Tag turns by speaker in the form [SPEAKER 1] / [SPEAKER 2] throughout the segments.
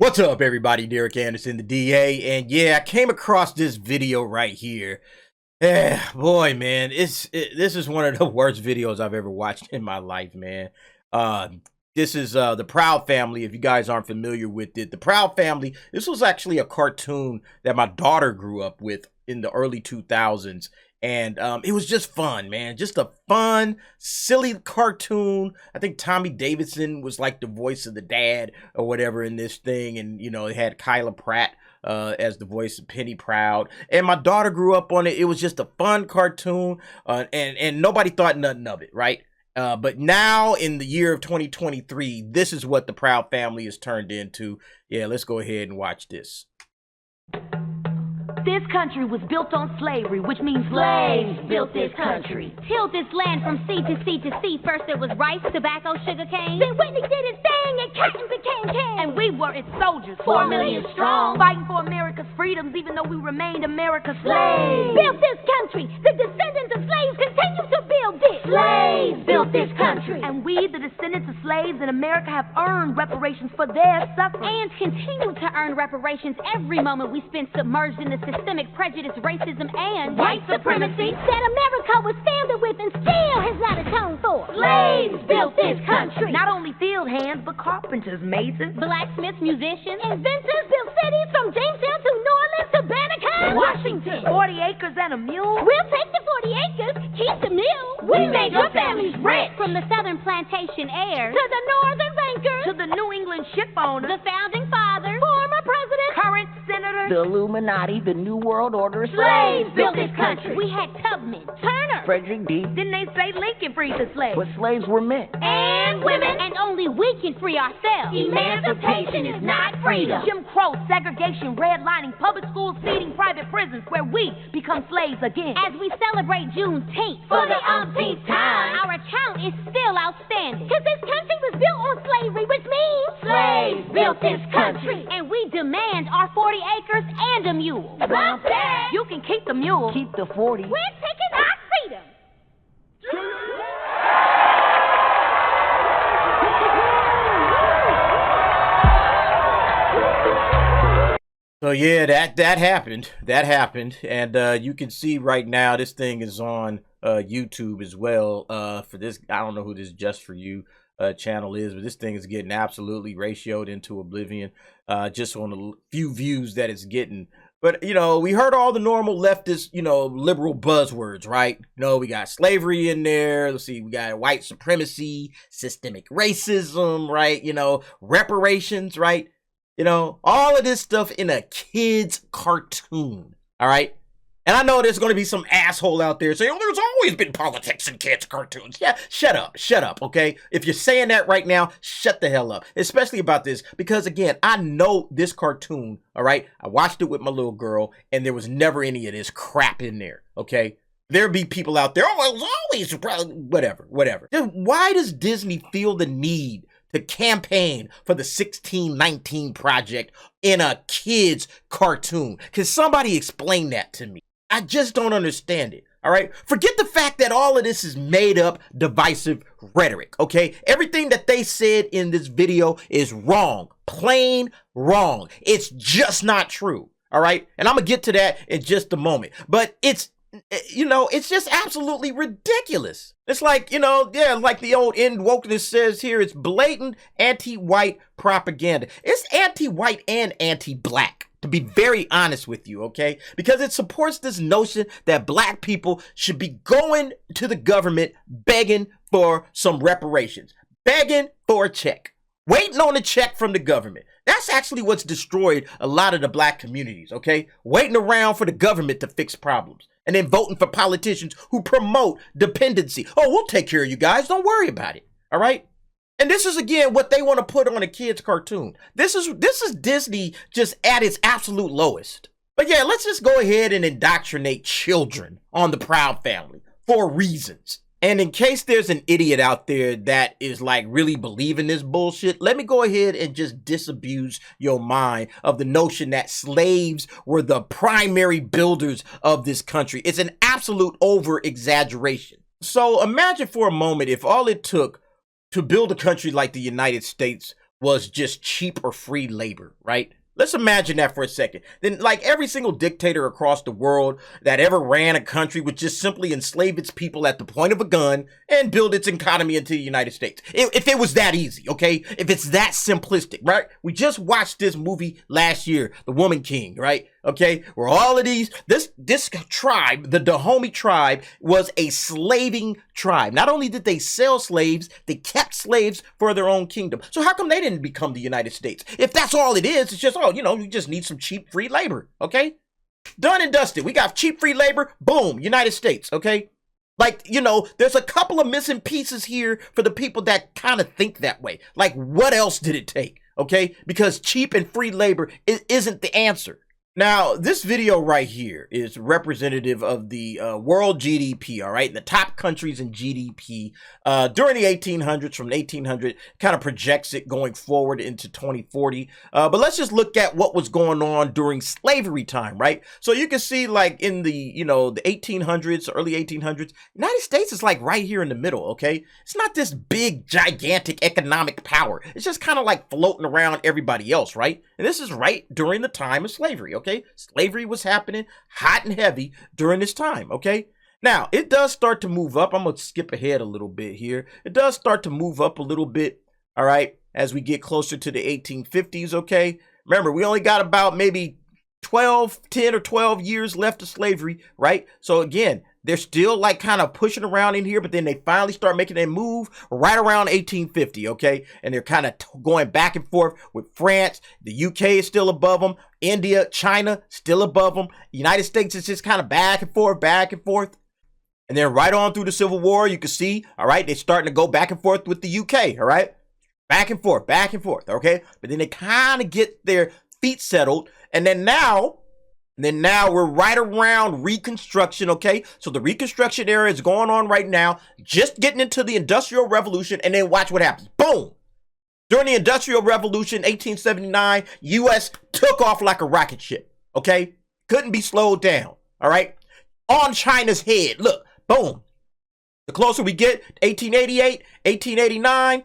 [SPEAKER 1] What's up, everybody? Derek Anderson, the DA, and yeah, I came across this video right here. Boy, man, this is one of the worst videos I've ever watched in my life, man. Uh, this is the Proud Family. If you guys aren't familiar with it, the Proud Family. This was actually a cartoon that my daughter grew up with in the early 2000s. And it was just fun, man. Just a fun, silly cartoon. I think Tommy Davidson was like the voice of the dad or whatever in this thing. And, you know, it had Kyla Pratt as the voice of Penny Proud. And my daughter grew up on it. It was just a fun cartoon. And nobody thought nothing of it, right? But now in the year of 2023, this is what the Proud Family has turned into. Yeah, let's go ahead and watch this.
[SPEAKER 2] This country was built on slavery, which means slaves built this country.
[SPEAKER 3] Tilled this land from sea to sea to sea. First there was rice, tobacco, sugar cane.
[SPEAKER 4] Then Whitney did his thing and cotton became king.
[SPEAKER 2] And we were its soldiers,
[SPEAKER 4] 4 million strong,
[SPEAKER 2] fighting for America's freedoms, even though we remained America's slaves.
[SPEAKER 4] Built this country. The descendants of slaves continue to build it.
[SPEAKER 2] Slaves
[SPEAKER 4] built this country.
[SPEAKER 2] And we, the descendants of slaves in America, have earned reparations for their suffering.
[SPEAKER 3] And continue to earn reparations every moment we spend submerged in the systemic prejudice, racism, and
[SPEAKER 4] white supremacy that America was founded with and still has not atoned for.
[SPEAKER 2] Slaves
[SPEAKER 4] built this country.
[SPEAKER 2] Not only field hands, but carpenters, masons,
[SPEAKER 3] blacksmiths, musicians,
[SPEAKER 4] inventors built cities from Jamestown to New Orleans to Banneker,
[SPEAKER 2] Washington. 40 acres and a mule.
[SPEAKER 4] We'll take the 40 acres, keep the mule.
[SPEAKER 2] We made your families rich.
[SPEAKER 3] From the southern plantation heirs
[SPEAKER 4] to the northern bankers,
[SPEAKER 2] to the New England ship owners,
[SPEAKER 3] the founding fathers,
[SPEAKER 4] former presidents,
[SPEAKER 2] current senators,
[SPEAKER 5] the Illuminati, the New World Order.
[SPEAKER 4] Slaves built this country.
[SPEAKER 3] We had Tubman, Turner,
[SPEAKER 5] Frederick D.
[SPEAKER 2] Didn't they say Lincoln freed the slaves?
[SPEAKER 5] But slaves were men.
[SPEAKER 3] And women. And only we can free ourselves.
[SPEAKER 4] Emancipation is not freedom.
[SPEAKER 2] Jim Crow, segregation, redlining, public schools feeding private prisons where we become slaves again.
[SPEAKER 3] As we celebrate Juneteenth
[SPEAKER 4] for the umpteenth time,
[SPEAKER 3] our account is still outstanding.
[SPEAKER 4] Because this country was built on slavery, which means
[SPEAKER 3] slaves
[SPEAKER 4] built this country.
[SPEAKER 3] And we demand our 40 acres and a mule.
[SPEAKER 4] Bump that.
[SPEAKER 2] You can keep the mule.
[SPEAKER 5] Keep the 40.
[SPEAKER 4] We're taking our freedom.
[SPEAKER 1] So yeah, that happened. That happened, and you can see right now this thing is on YouTube as well. For this, I don't know who this Just For You channel is, but this thing is getting absolutely ratioed into oblivion just on the few views that it's getting. But you know, we heard all the normal leftist, you know, liberal buzzwords, right? You know, we got slavery in there. Let's see, we got white supremacy, systemic racism, right? You know, reparations, right? You know, all of this stuff in a kid's cartoon, all right? And I know there's going to be some asshole out there saying, oh, there's always been politics in kids' cartoons. Yeah, shut up, okay? If you're saying that right now, shut the hell up, especially about this, because again, I know this cartoon, all right? I watched it with my little girl, and there was never any of this crap in there, okay? There'd be people out there, oh, it was always, whatever. Then why does Disney feel the need to campaign for the 1619 Project in a kid's cartoon? Can somebody explain that to me? I just don't understand it, all right? Forget the fact that all of this is made up, divisive rhetoric, okay? Everything that they said in this video is wrong, plain wrong. It's just not true, all right? And I'm gonna get to that in just a moment. But it's, you know, it's just absolutely ridiculous. It's like, you know, yeah, like the old end wokeness says here, it's blatant anti-white propaganda. It's anti-white and anti-black, to be very honest with you, okay? Because it supports this notion that black people should be going to the government begging for some reparations, begging for a check, waiting on a check from the government. That's actually what's destroyed a lot of the black communities, okay? Waiting around for the government to fix problems and then voting for politicians who promote dependency. Oh, we'll take care of you guys. Don't worry about it, all right? And this is, again, what they want to put on a kid's cartoon. This is Disney just at its absolute lowest. But yeah, let's just go ahead and indoctrinate children on the Proud Family for reasons. And in case there's an idiot out there that is like really believing this bullshit, let me go ahead and just disabuse your mind of the notion that slaves were the primary builders of this country. It's an absolute over exaggeration. So imagine for a moment if all it took to build a country like the United States was just cheap or free labor, right? Let's imagine that for a second. Then, like, every single dictator across the world that ever ran a country would just simply enslave its people at the point of a gun and build its economy into the United States. If it was that easy, okay? If it's that simplistic, right? We just watched this movie last year, The Woman King, right? Okay, where all of these, this tribe, the Dahomey tribe, was a slaving tribe. Not only did they sell slaves, they kept slaves for their own kingdom. So how come they didn't become the United States? If that's all it is, it's just, oh, you know, you just need some cheap free labor, okay? Done and dusted. We got cheap free labor, boom, United States, okay? Like, you know, there's a couple of missing pieces here for the people that kind of think that way. Like, what else did it take, okay? Because cheap and free labor isn't the answer. Now, this video right here is representative of the world GDP, all right? The top countries in GDP during the 1800s, from 1800, kind of projects it going forward into 2040. But let's just look at what was going on during slavery time, right? So you can see, like, in the, you know, the 1800s, early 1800s, United States is like right here in the middle, okay? It's not this big, gigantic economic power. It's just kind of like floating around everybody else, right? And this is right during the time of slavery, okay? Slavery was happening hot and heavy during this time, okay? Now, it does start to move up. I'm going to skip ahead a little bit here. It does start to move up a little bit, all right, as we get closer to the 1850s, okay? Remember, we only got about maybe 10 or 12 years left of slavery, right? So again, they're still like kind of pushing around in here, but then they finally start making their move right around 1850, okay? And they're kind of going back and forth with France. The UK is still above them. India, China, still above them. The United States is just kind of back and forth, back and forth. And then right on through the Civil War, you can see, all right, they're starting to go back and forth with the UK, all right? Back and forth, okay? But then they kind of get their feet settled. And then now we're right around Reconstruction, okay? So the Reconstruction era is going on right now, just getting into the Industrial Revolution, and then watch what happens. Boom! During the Industrial Revolution, 1879, U.S. took off like a rocket ship, okay? Couldn't be slowed down, all right? On China's head, look, boom. The closer we get, 1888, 1889,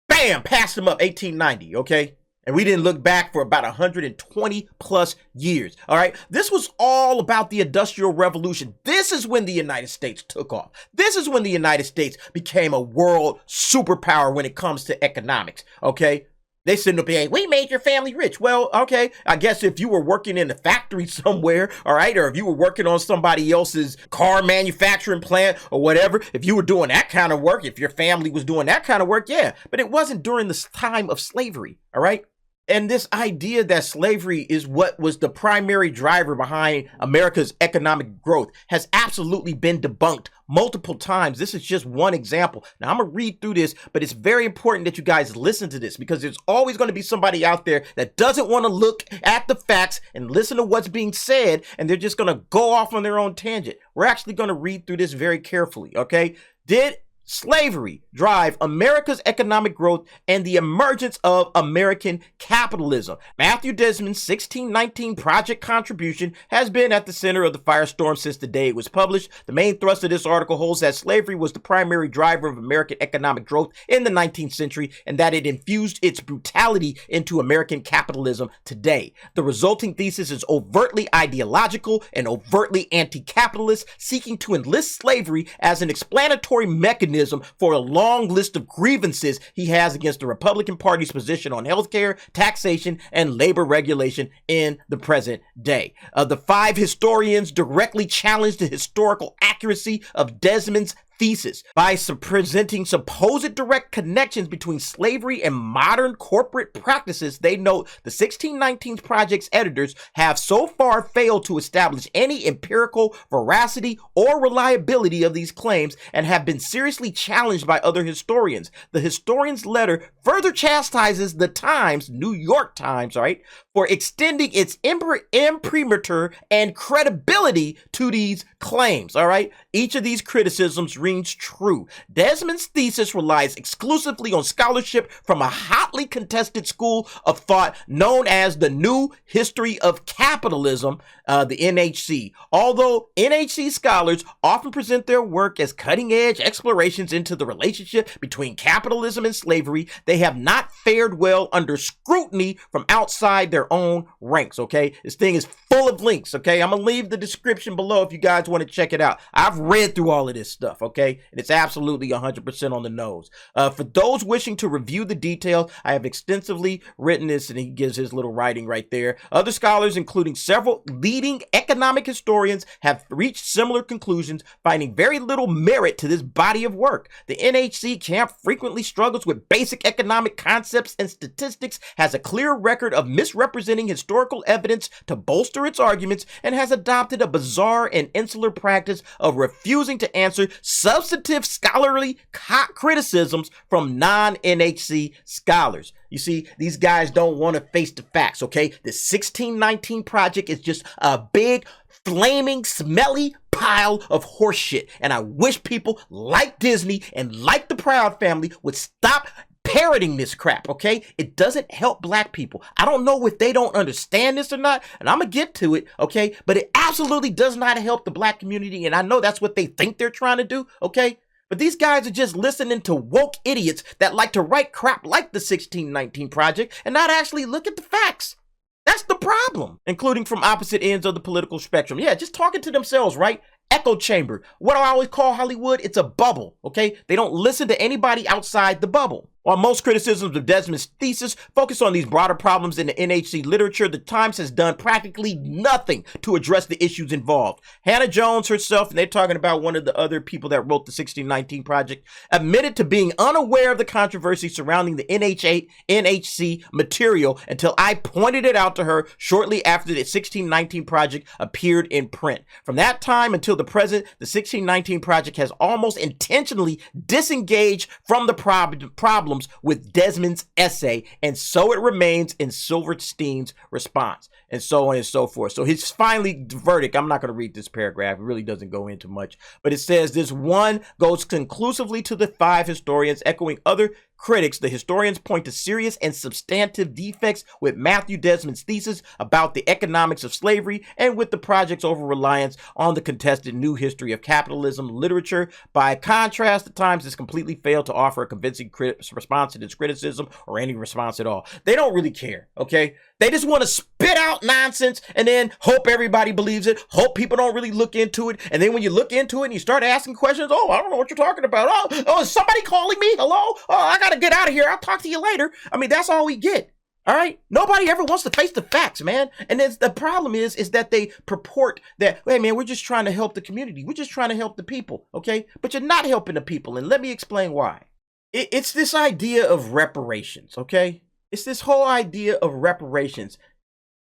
[SPEAKER 1] bam, passed them up, 1890, okay? And we didn't look back for about 120 plus years. All right. This was all about the Industrial Revolution. This is when the United States took off. This is when the United States became a world superpower when it comes to economics. Okay. They sitting up here, we made your family rich. Well, okay, I guess if you were working in a factory somewhere, all right, or if you were working on somebody else's car manufacturing plant or whatever, if you were doing that kind of work, if your family was doing that kind of work, yeah. But it wasn't during this time of slavery, all right? And this idea that slavery is what was the primary driver behind America's economic growth has absolutely been debunked multiple times. This is just one example. Now, I'm going to read through this, but it's very important that you guys listen to this because there's always going to be somebody out there that doesn't want to look at the facts and listen to what's being said, and they're just going to go off on their own tangent. We're actually going to read through this very carefully, okay? Did slavery drive America's economic growth and the emergence of American capitalism? Matthew Desmond's 1619 project contribution has been at the center of the firestorm since the day it was published. The main thrust of this article holds that slavery was the primary driver of American economic growth in the 19th century and that it infused its brutality into American capitalism today. The resulting thesis is overtly ideological and overtly anti-capitalist, seeking to enlist slavery as an explanatory mechanism for a long list of grievances he has against the Republican Party's position on healthcare, taxation, and labor regulation in the present day. The five historians directly challenged the historical accuracy of Desmond's thesis by presenting supposed direct connections between slavery and modern corporate practices. They note the 1619 project's editors have so far failed to establish any empirical veracity or reliability of these claims and have been seriously challenged by other historians. The historian's letter further chastises the Times, New York Times, right, for extending its imprimatur and credibility to these claims, all right? each of these criticisms rings true. Desmond's thesis relies exclusively on scholarship from a hotly contested school of thought known as the New History of Capitalism, the NHC. Although NHC scholars often present their work as cutting-edge explorations into the relationship between capitalism and slavery, they have not fared well under scrutiny from outside their own ranks, okay? This thing is full of links, okay? I'm gonna leave the description below if you guys want to check it out. I've read through all of this stuff, okay? And it's absolutely 100% on the nose. For those wishing to review the details, I have extensively written this, and he gives his little writing right there. Other scholars, including several leading economic historians, have reached similar conclusions, finding very little merit to this body of work. The NHC camp frequently struggles with basic economic concepts and statistics, has a clear record of misrepresenting historical evidence to bolster its arguments, and has adopted a bizarre and insular practice of refusing to answer substantive scholarly criticisms from non-NHC scholars. You see, these guys don't want to face the facts, okay? The 1619 Project is just a big, flaming, smelly pile of horseshit. And I wish people like Disney and like the Proud Family would stop parroting this crap, okay? It doesn't help black people. I don't know if they don't understand this or not, and I'm gonna get to it, okay? But it absolutely does not help the black community, and I know that's what they think they're trying to do, okay? But these guys are just listening to woke idiots that like to write crap like the 1619 Project and not actually look at the facts. That's the problem, including from opposite ends of the political spectrum. Yeah, just talking to themselves, right? Echo chamber. What do I always call Hollywood? It's a bubble, okay? They don't listen to anybody outside the bubble. While most criticisms of Desmond's thesis focus on these broader problems in the NHC literature, the Times has done practically nothing to address the issues involved. Hannah Jones herself, and they're talking about one of the other people that wrote the 1619 Project, admitted to being unaware of the controversy surrounding the NHC material until I pointed it out to her shortly after the 1619 Project appeared in print. From that time until the present, the 1619 Project has almost intentionally disengaged from the problem with Desmond's essay, and so it remains in Silverstein's response, and so on and so forth. So his finally verdict, I'm not going to read this paragraph, it really doesn't go into much, but it says this one goes conclusively to the 5 historians, echoing other critics. The historians point to serious and substantive defects with Matthew Desmond's thesis about the economics of slavery and with the project's over-reliance on the contested new history of capitalism literature. By contrast, the Times has completely failed to offer a convincing response to this criticism or any response at all. They don't really care, okay? They just want to spit out nonsense and then hope everybody believes it, hope people don't really look into it, and then when you look into it and you start asking questions, oh, I don't know what you're talking about. Oh, is somebody calling me? Hello? Oh, I gotta get out of here. I'll talk to you later. I mean, that's all we get. All right. Nobody ever wants to face the facts, man. And then the problem is that they purport that, hey, man, we're just trying to help the community. We're just trying to help the people. Okay. But you're not helping the people. And let me explain why. It's this idea of reparations. Okay. It's this whole idea of reparations.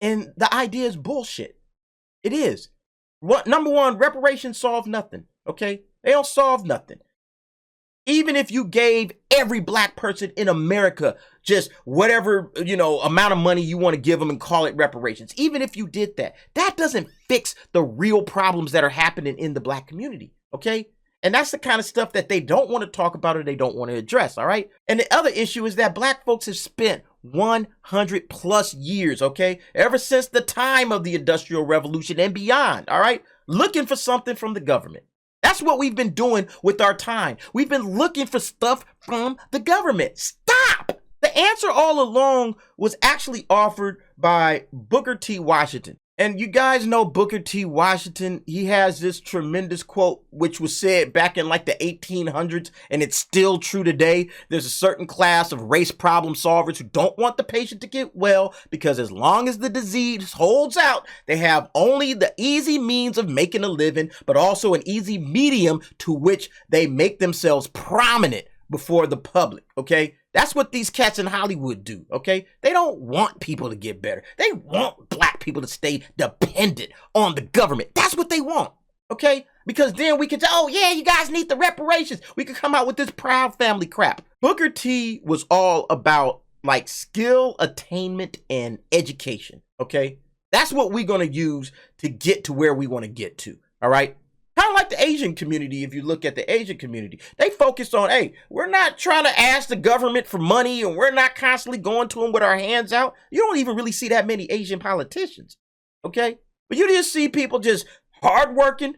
[SPEAKER 1] And the idea is bullshit. It is. Number one, reparations solve nothing. Okay. They don't solve nothing. Even if you gave every black person in America just whatever, amount of money you want to give them and call it reparations, even if you did that, that doesn't fix the real problems that are happening in the black community, okay? And that's the kind of stuff that they don't want to talk about or they don't want to address, all right? And the other issue is that black folks have spent 100 plus years, okay? Ever since the time of the Industrial Revolution and beyond, all right? Looking for something from the government. That's what we've been doing with our time. We've been looking for stuff from the government. Stop! The answer all along was actually offered by Booker T. Washington. And you guys know Booker T. Washington. He has this tremendous quote, which was said back in like the 1800s, and it's still true today. There's a certain class of race problem solvers who don't want the patient to get well because as long as the disease holds out, they have only the easy means of making a living, but also an easy medium to which they make themselves prominent before the public, okay? That's what these cats in Hollywood do, okay? They don't want people to get better. They want black people to stay dependent on the government. That's what they want, okay? Because then we could say, oh yeah, you guys need the reparations. We could come out with this Proud Family crap. Booker T was all about like skill attainment and education, okay? That's what we're gonna use to get to where we wanna get to, all right? Kind of like like the Asian community. If you look at the Asian community, they focus on, hey, we're not trying to ask the government for money, and we're not constantly going to them with our hands out. You don't even really see that many Asian politicians, okay? But you just see people just hardworking,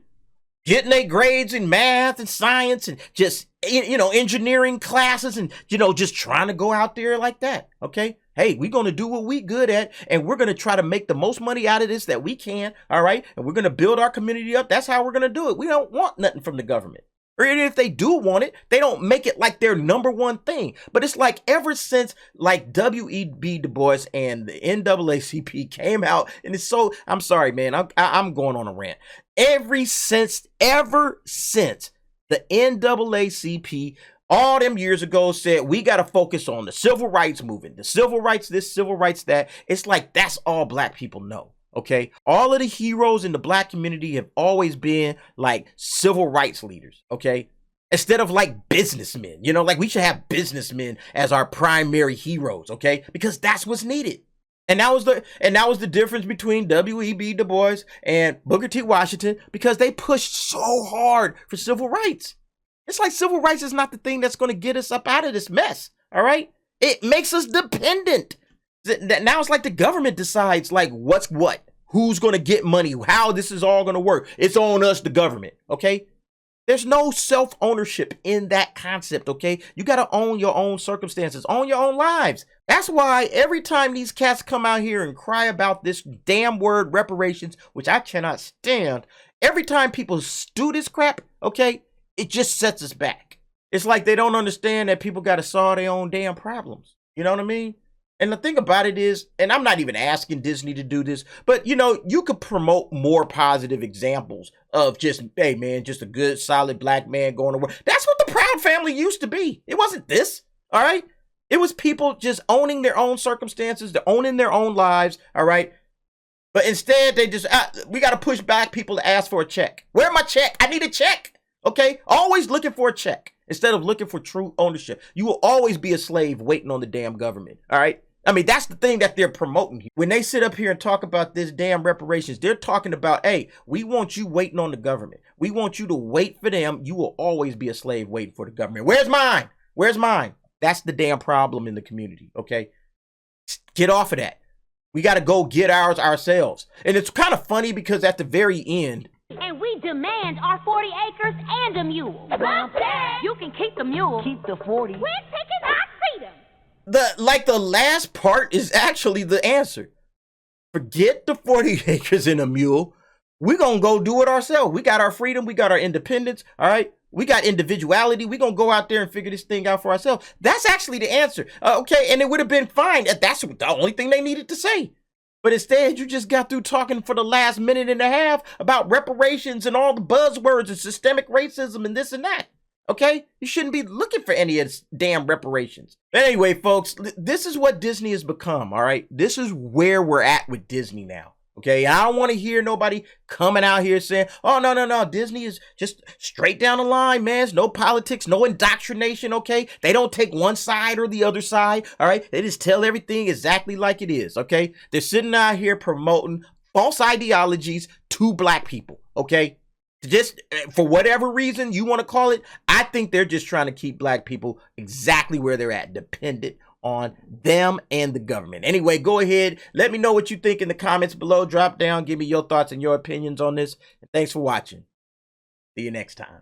[SPEAKER 1] getting their grades in math and science and just, engineering classes and, just trying to go out there like that, okay? Hey, we're going to do what we good at, and we're going to try to make the most money out of this that we can, all right? And we're going to build our community up. That's how we're going to do it. We don't want nothing from the government. Or even if they do want it, they don't make it like their number one thing. But it's like ever since like W.E.B. Du Bois and the NAACP came out, and it's so, I'm sorry, man, I'm going on a rant. Ever since the NAACP all them years ago said, we got to focus on the civil rights movement, the civil rights this, civil rights that. It's like that's all black people know, okay? All of the heroes in the black community have always been like civil rights leaders, okay? Instead of like businessmen, like we should have businessmen as our primary heroes, okay? Because that's what's needed. And that was the difference between W.E.B. Du Bois and Booker T. Washington, because they pushed so hard for civil rights. It's like civil rights is not the thing that's going to get us up out of this mess, all right? It makes us dependent. Now it's like the government decides like what's what, who's going to get money, how this is all going to work. It's on us, the government, okay? There's no self-ownership in that concept, okay? You got to own your own circumstances, own your own lives. That's why every time these cats come out here and cry about this damn word reparations, which I cannot stand, every time people do this crap, okay, it just sets us back. It's like they don't understand that people got to solve their own damn problems. You know what I mean? And the thing about it is, and I'm not even asking Disney to do this, but you could promote more positive examples of just, hey man, just a good, solid black man going to work. That's what the Proud Family used to be. It wasn't this, all right? It was people just owning their own circumstances, they're owning their own lives, all right? But instead, they just, we got to push back people to ask for a check. Where's my check? I need a check. Okay, always looking for a check instead of looking for true ownership. You will always be a slave waiting on the damn government. All right. I mean, that's the thing that they're promoting. When they sit up here and talk about this damn reparations, they're talking about, hey, we want you waiting on the government. We want you to wait for them. You will always be a slave waiting for the government. Where's mine? Where's mine? That's the damn problem in the community. Okay. Get off of that. We got to go get ours ourselves. And it's kind of funny because at the very end,
[SPEAKER 3] and we demand our 40 acres and a mule. You can keep the mule.
[SPEAKER 5] Keep the 40.
[SPEAKER 3] We're taking our freedom.
[SPEAKER 1] The last part is actually the answer. Forget the 40 acres and a mule. We're going to go do it ourselves. We got our freedom. We got our independence. All right. We got individuality. We're going to go out there and figure this thing out for ourselves. That's actually the answer. Okay. And it would have been fine. That's the only thing they needed to say. But instead, you just got through talking for the last minute and a half about reparations and all the buzzwords and systemic racism and this and that. Okay? You shouldn't be looking for any of this damn reparations. Anyway, folks, this is what Disney has become, all right? This is where we're at with Disney now. Okay, I don't want to hear nobody coming out here saying, oh, no, Disney is just straight down the line, man. There's no politics, no indoctrination, okay? They don't take one side or the other side, all right? They just tell everything exactly like it is, okay? They're sitting out here promoting false ideologies to black people, okay? Just for whatever reason you want to call it, I think they're just trying to keep black people exactly where they're at, dependent on them and the government. Anyway, go ahead. Let me know what you think in the comments below. Drop down. Give me your thoughts and your opinions on this. And thanks for watching. See you next time.